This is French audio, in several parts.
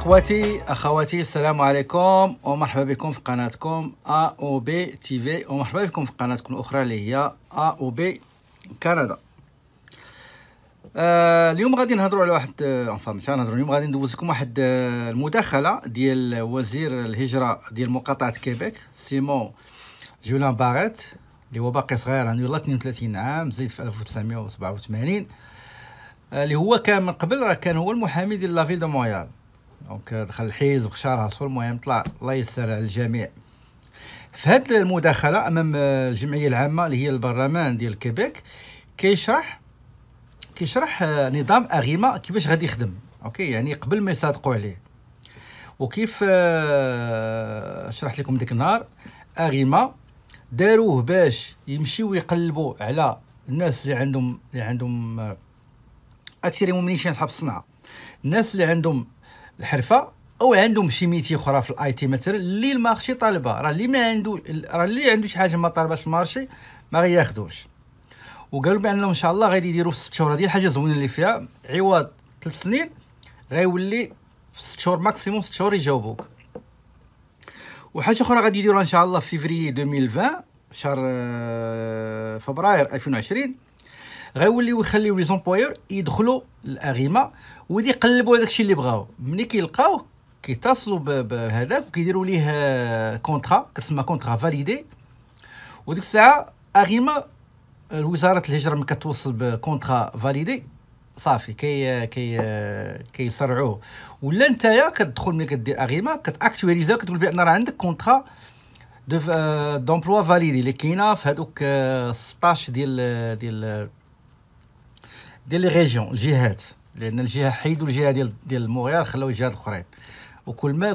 إخواتي أخواتي السلام عليكم ومرحبا بكم في قناتكم AOB TV ومرحبا بكم في قناتكم الأخرى اللي هي AOB كندا. اليوم غادي نهضروا على واحد اليوم غادي ندوز لكم واحد المداخلة ديال وزير الهجرة ديال مقاطعة كيبيك سيمون جولان باريت اللي هو باقي صغير عنده يلاه 32 عام زيد في 1987 اللي هو كان من قبل راه كان هو المحامي ديال لافيل دو مونريال. دونك دخل الحزب وخشى راسو، المهم طلع الله يسر على الجميع. في هذه المداخله امام الجمعيه العامه اللي هي البرلمان ديال كيبيك كيشرح نظام اغيما كيفاش غادي يخدم، اوكي، يعني قبل ما يصادقوا عليه. وكيف شرحت لكم ديك النهار اغيما داروه باش يمشيو يقلبوا على الناس اللي عندهم اكثر مؤمنين اصحاب الصنعه، الناس اللي عندهم الحرفه او عندهم شي ميتي اخرى في الاي تي مثلا اللي المارشي طالبها، راه اللي عنده شي حاجه ما طالباش المارشي ما غياخذوش. وقالوا بانهم ان شاء الله غادي يديروا في 6 شهور. هذه حاجه زوينه اللي فيها، عوض 3 سنين غيولي في 6 شهور ماكسيموم 6 شهور يجاوبوك. وحاجه اخرى غادي يديروها ان شاء الله في فيفري 2020 شهر فبراير 2020 غيوليو يخليو لي زومبويور يدخلوا الاغيما ويدي يقلبوا هذاك الشيء اللي بغاو. ملي كيلقاوه كيتصلوا بهذاك وكيديروا ليه كونطرا كتسمى كونطرا فاليدي، وديك الساعه اغيما وزاره الهجره ملي كتوصل بكونطرا فاليدي صافي كيسرعوه. ولا نتايا كتدخل ملي كدير اغيما كتاكتواليزا كتقول بان راه عندك كونطرا دومبلوا فاليدي اللي كاينه في هذوك 16 ديال لي ريجيون الجهات، لان الجهه حيدوا الجهه ديال مونريال خلاو الجهات الاخرين.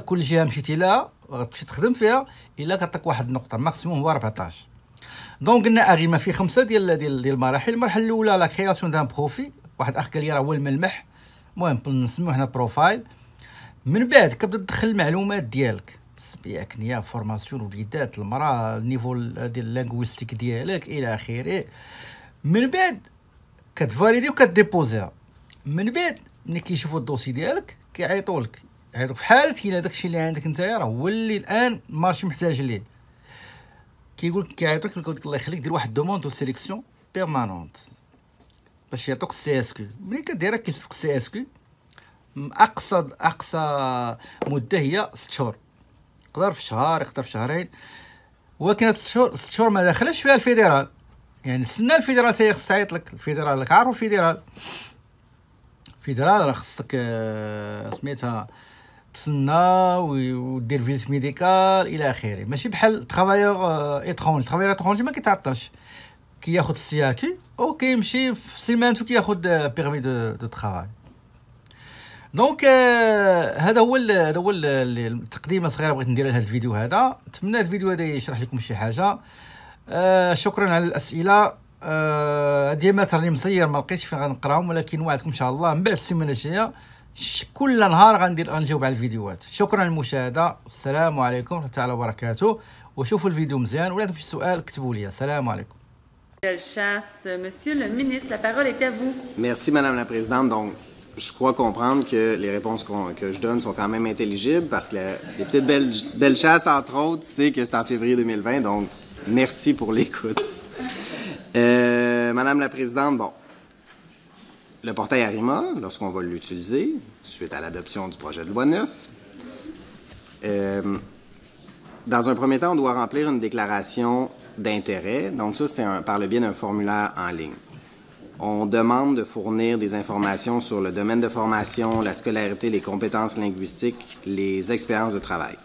كل جهه مشيتي لها غتمشي تخدم فيها الا كتعطيك واحد النقطه ماكسيموم هو 14. دونك قلنا اغيما في 5 ديال المراحل. المرحله الاولى لا كرياسيون دان بروفي، واحد اخ قال لي راه هو الملمح، المهم نسميوه حنا بروفايل. من بعد كتبدا تدخل المعلومات ديالك، السبيه كنيه فورماسيون وليدات المراه النيفو ديال اللينغويستيك ديالك الى اخره. من بعد كتفاليدي وكتديبوزيها. من بعد ملي كيشوفوا الدوسي ديالك كيعيطوا لك في حاله كاين هذاك الشيء اللي عندك نتايا راه هو اللي الان ماشي محتاج ليه، كيعيطوا لك الله يخليك دير واحد دوموند دو سيليكسيون بيرمانونت باش يعطوك السي اس كيو. ملي كديرها كيعطوك السي اس كيو اقصى مده هي 6 شهور، يقدر في شهر يقدر في شهرين، ولكن 6 شهور ما داخلش فيها الفيدرال. يعني استنى الفيدرال حتى خص تعيط لك الفيدرال، راك عارف الفيدرال راه خصك سميتها تسنى ودير فيزيت ميديكال الى اخره. ماشي بحال ترافايور ايترونجي ما كيتعطلش، كياخذ السياكي وكيمشي في سيمانتو كياخذ بيرمي دو ترافاي. دونك هذا هو التقديمه صغيره بغيت ندير لهذا الفيديو هذا. نتمنى الفيديو هذا يشرح لكم شي حاجه. شكرا على الاسئله. ديما تراني مصير ما لقيتش فين غنقراهم، ولكن وعدكم ان شاء الله من بعد السيمانه الجايه كل نهار غنجاوب على الفيديوهات. شكرا للمشاهده، السلام عليكم ورحمه الله وبركاته. وشوفوا الفيديو مزيان، ولا عندكم شي سؤال كتبوا لي. السلام عليكم. Monsieur le ministre, la parole est à vous. Merci, Madame la Présidente. Donc, je crois comprendre que les réponses que je donne sont quand même intelligibles parce que les petites belles chasses, entre autres, c'est que c'est en février 2020. Donc, merci pour l'écoute. Madame la Présidente, bon, le portail Arima, lorsqu'on va l'utiliser, suite à l'adoption du projet de loi 9, dans un premier temps, on doit remplir une déclaration d'intérêt. Donc ça, c'est par le biais d'un formulaire en ligne. On demande de fournir des informations sur le domaine de formation, la scolarité, les compétences linguistiques, les expériences de travail.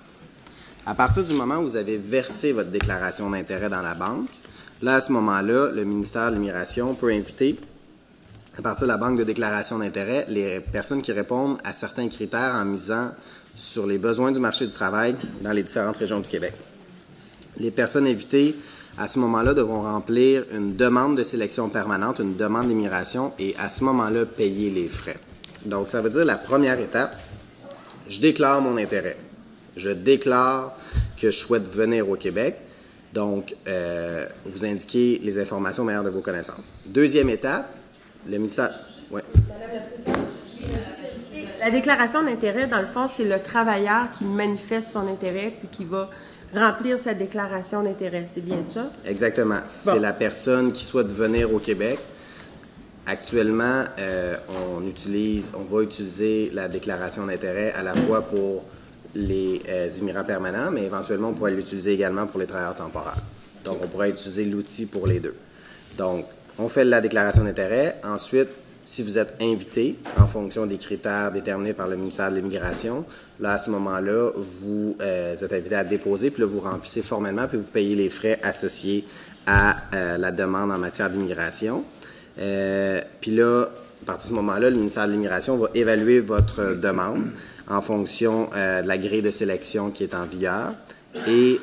À partir du moment où vous avez versé votre déclaration d'intérêt dans la banque, là, à ce moment-là, le ministère de l'Immigration peut inviter, à partir de la banque de déclaration d'intérêt, les personnes qui répondent à certains critères en misant sur les besoins du marché du travail dans les différentes régions du Québec. Les personnes invitées, à ce moment-là, devront remplir une demande de sélection permanente, une demande d'immigration, et à ce moment-là, payer les frais. Donc, ça veut dire la première étape, je déclare mon intérêt. Je déclare que je souhaite venir au Québec. Donc, vous indiquez les informations meilleures de vos connaissances. Deuxième étape, le ministère... Ouais. La déclaration d'intérêt, dans le fond, c'est le travailleur qui manifeste son intérêt puis qui va remplir sa déclaration d'intérêt. C'est bien ça? Exactement. C'est la personne qui souhaite venir au Québec. Actuellement, on va utiliser la déclaration d'intérêt à la fois pour les immigrants permanents, mais éventuellement, on pourrait l'utiliser également pour les travailleurs temporaires. Donc, on pourrait utiliser l'outil pour les deux. Donc, on fait la déclaration d'intérêt. Ensuite, si vous êtes invité en fonction des critères déterminés par le ministère de l'Immigration, là, à ce moment-là, vous êtes invité à déposer, puis là, vous remplissez formellement, puis vous payez les frais associés à la demande en matière d'immigration. Puis là, à partir de ce moment-là, le ministère de l'Immigration va évaluer votre demande en fonction de la grille de sélection qui est en vigueur. Et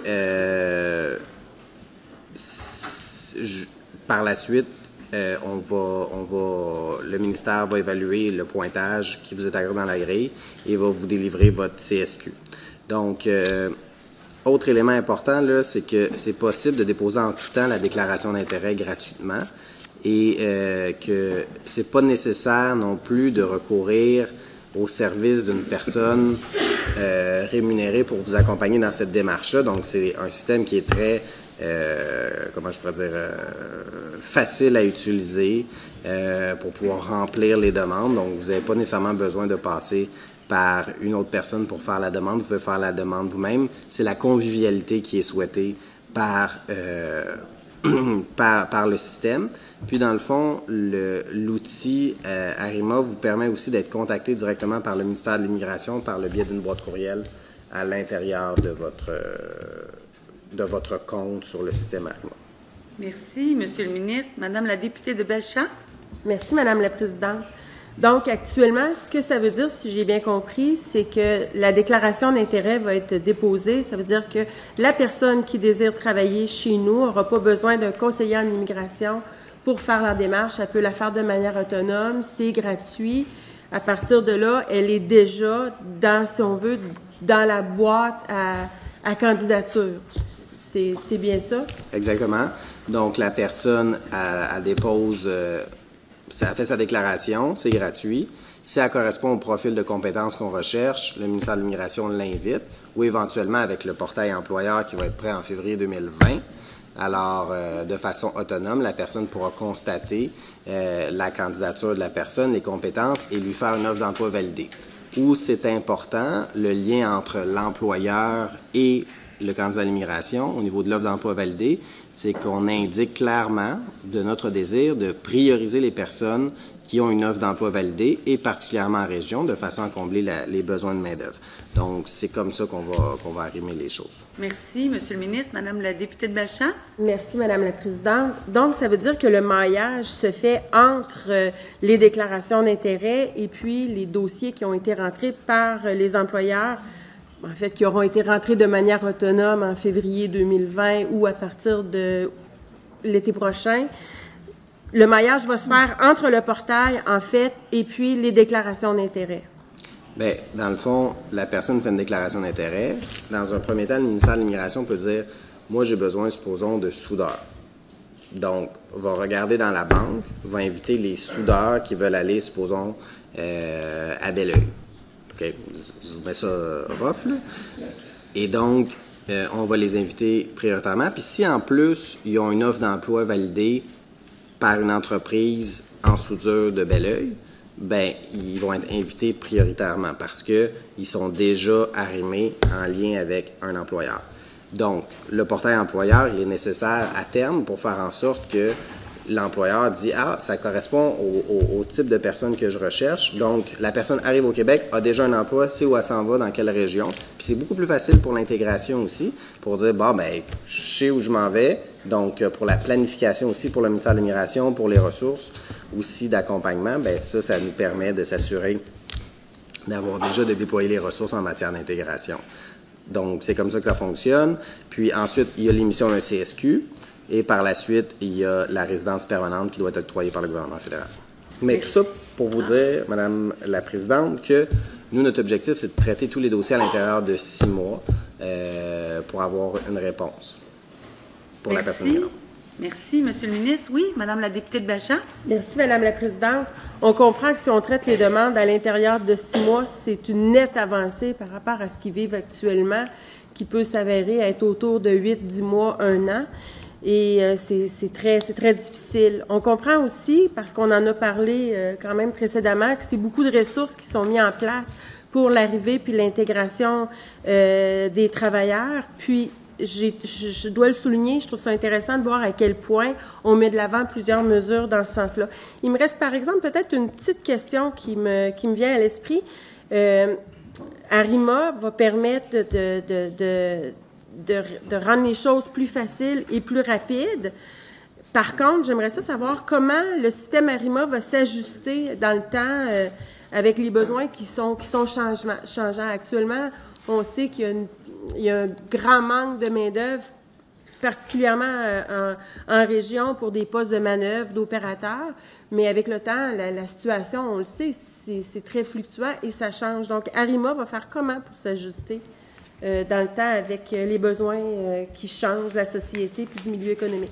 par la suite, le ministère va évaluer le pointage qui vous est accordé dans la grille et va vous délivrer votre CSQ. Donc, autre élément important, là, c'est que c'est possible de déposer en tout temps la déclaration d'intérêt gratuitement et que c'est pas nécessaire non plus de recourir au service d'une personne rémunérée pour vous accompagner dans cette démarche-là. Donc, c'est un système qui est très facile à utiliser pour pouvoir remplir les demandes. Donc, vous n'avez pas nécessairement besoin de passer par une autre personne pour faire la demande. Vous pouvez faire la demande vous-même. C'est la convivialité qui est souhaitée par le système. Puis, dans le fond, l'outil ARIMA vous permet aussi d'être contacté directement par le ministère de l'Immigration par le biais d'une boîte courriel à l'intérieur de votre compte sur le système ARIMA. Merci, Monsieur le ministre. Madame la députée de Bellechasse. Merci, Madame la présidente. Donc, actuellement, ce que ça veut dire, si j'ai bien compris, c'est que la déclaration d'intérêt va être déposée. Ça veut dire que la personne qui désire travailler chez nous n'aura pas besoin d'un conseiller en immigration pour faire la démarche. Elle peut la faire de manière autonome. C'est gratuit. À partir de là, elle est déjà, si on veut, dans la boîte à candidature. C'est bien ça? Exactement. Donc, la personne, elle dépose, elle fait sa déclaration, c'est gratuit. Si elle correspond au profil de compétences qu'on recherche, le ministère de l'Immigration l'invite, ou éventuellement avec le portail employeur qui va être prêt en février 2020. Alors, de façon autonome, la personne pourra constater la candidature de la personne, les compétences, et lui faire une offre d'emploi validée. Où c'est important, le lien entre l'employeur et le candidat à l'immigration, au niveau de l'offre d'emploi validée, c'est qu'on indique clairement de notre désir de prioriser les personnes qui ont une offre d'emploi validée et particulièrement en région, de façon à combler les besoins de main-d'œuvre. Donc, c'est comme ça qu'on va arrimer les choses. Merci, Monsieur le ministre. Madame la députée de Bellechasse. Merci, Madame la présidente. Donc, ça veut dire que le maillage se fait entre les déclarations d'intérêt et puis les dossiers qui ont été rentrés par les employeurs, en fait, qui auront été rentrés de manière autonome en février 2020 ou à partir de l'été prochain. Le maillage va se faire entre le portail, en fait, et puis les déclarations d'intérêt. Bien, dans le fond, la personne fait une déclaration d'intérêt. Dans un premier temps, le ministère de l'Immigration peut dire « Moi, j'ai besoin, supposons, de soudeurs. » Donc, on va regarder dans la banque, on va inviter les soudeurs qui veulent aller, supposons, à Belleuil. OK? Je vous mets ça rough, là. Et donc, on va les inviter prioritairement. Puis si, en plus, ils ont une offre d'emploi validée par une entreprise en soudure de Belleuil, ben ils vont être invités prioritairement parce qu'ils sont déjà arrimés en lien avec un employeur. Donc, le portail employeur, il est nécessaire à terme pour faire en sorte que l'employeur dit « Ah, ça correspond au type de personne que je recherche. » Donc, la personne arrive au Québec, a déjà un emploi, sait où elle s'en va, dans quelle région. Puis c'est beaucoup plus facile pour l'intégration aussi, pour dire « Bon, ben je sais où je m'en vais. » Donc, pour la planification aussi, pour le ministère de l'Immigration, pour les ressources aussi d'accompagnement, ben ça nous permet de s'assurer d'avoir déjà de déployer les ressources en matière d'intégration. Donc, c'est comme ça que ça fonctionne. Puis ensuite, il y a l'émission d'un CSQ. Et par la suite, il y a la résidence permanente qui doit être octroyée par le gouvernement fédéral. Mais tout ça pour vous dire, Madame la Présidente, que nous, notre objectif, c'est de traiter tous les dossiers à l'intérieur de 6 mois pour avoir une réponse pour la personne migrante. Merci, Monsieur le ministre. Oui, Madame la députée de Bellechasse. Merci, Madame la Présidente. On comprend que si on traite les demandes à l'intérieur de 6 mois, c'est une nette avancée par rapport à ce qu'ils vivent actuellement, qui peut s'avérer être autour de 8-10 mois, 1 an. Et c'est très difficile. On comprend aussi, parce qu'on en a parlé quand même précédemment, que c'est beaucoup de ressources qui sont mises en place pour l'arrivée puis l'intégration des travailleurs. Puis, je dois le souligner, je trouve ça intéressant de voir à quel point on met de l'avant plusieurs mesures dans ce sens-là. Il me reste, par exemple, peut-être une petite question qui me vient à l'esprit. ARIMA va permettre de rendre les choses plus faciles et plus rapides. Par contre, j'aimerais savoir comment le système ARIMA va s'ajuster dans le temps avec les besoins qui sont changeants. Actuellement, on sait qu'il y a un grand manque de main-d'œuvre, particulièrement en région pour des postes de manœuvre, d'opérateurs. Mais avec le temps, la situation, on le sait, c'est très fluctuant et ça change. Donc, ARIMA va faire comment pour s'ajuster dans le temps avec les besoins qui changent de la société puis du milieu économique?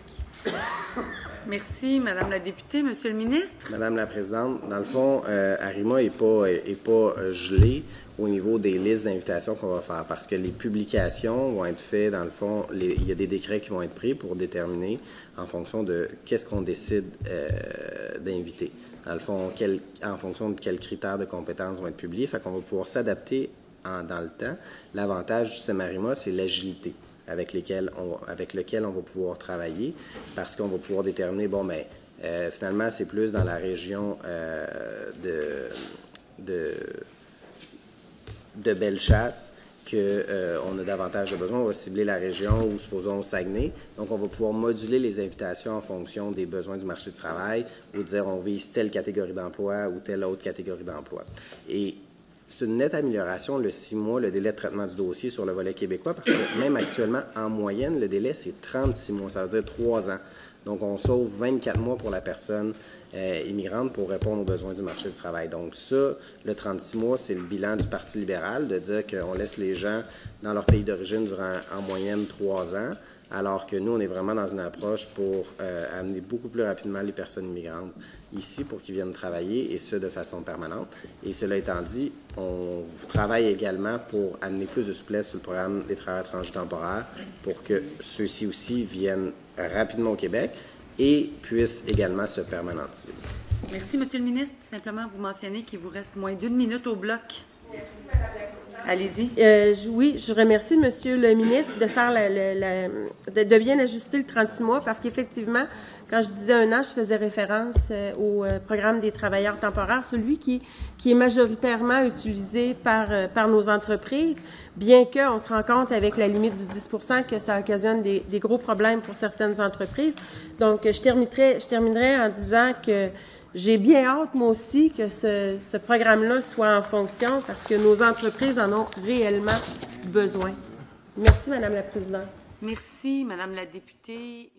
Merci, Madame la députée. Monsieur le ministre. Madame la Présidente, dans le fond, ARIMA n'est pas gelé au niveau des listes d'invitations qu'on va faire parce que les publications vont être faites, dans le fond, il y a des décrets qui vont être pris pour déterminer en fonction de qu'est-ce qu'on décide d'inviter. Dans le fond, en fonction de quels critères de compétences vont être publiés, fait qu'on va pouvoir s'adapter dans le temps. L'avantage du système ARIMA, c'est l'agilité avec lequel on va pouvoir travailler parce qu'on va pouvoir déterminer, finalement, c'est plus dans la région de Bellechasse qu'on a davantage de besoins. On va cibler la région ou, supposons, au Saguenay. Donc, on va pouvoir moduler les invitations en fonction des besoins du marché du travail ou dire on vise telle catégorie d'emploi ou telle autre catégorie d'emploi. Et c'est une nette amélioration, le 6 mois, le délai de traitement du dossier sur le volet québécois, parce que même actuellement, en moyenne, le délai, c'est 36 mois, ça veut dire 3 ans. Donc, on sauve 24 mois pour la personne immigrante pour répondre aux besoins du marché du travail. Donc, ça, le 36 mois, c'est le bilan du Parti libéral, de dire qu'on laisse les gens dans leur pays d'origine durant, en moyenne, 3 ans, alors que nous, on est vraiment dans une approche pour amener beaucoup plus rapidement les personnes immigrantes ici pour qu'ils viennent travailler, et ce, de façon permanente. Et cela étant dit, on travaille également pour amener plus de souplesse sur le programme des travailleurs étrangers temporaires pour que ceux-ci aussi viennent rapidement au Québec et puissent également se permanentiser. Merci, Monsieur le ministre. Simplement, vous mentionnez qu'il vous reste moins d'1 minute au bloc. Merci, Madame la Présidente. Allez-y. Oui, je remercie Monsieur le ministre de faire de bien ajuster le 36 mois parce qu'effectivement, quand je disais 1 an, je faisais référence au programme des travailleurs temporaires, celui qui est majoritairement utilisé par nos entreprises, bien qu'on se rend compte avec la limite du 10 % que ça occasionne des gros problèmes pour certaines entreprises. Donc, je terminerai en disant que j'ai bien hâte, moi aussi, que ce programme-là soit en fonction parce que nos entreprises en ont réellement besoin. Merci, Madame la Présidente. Merci, Madame la députée.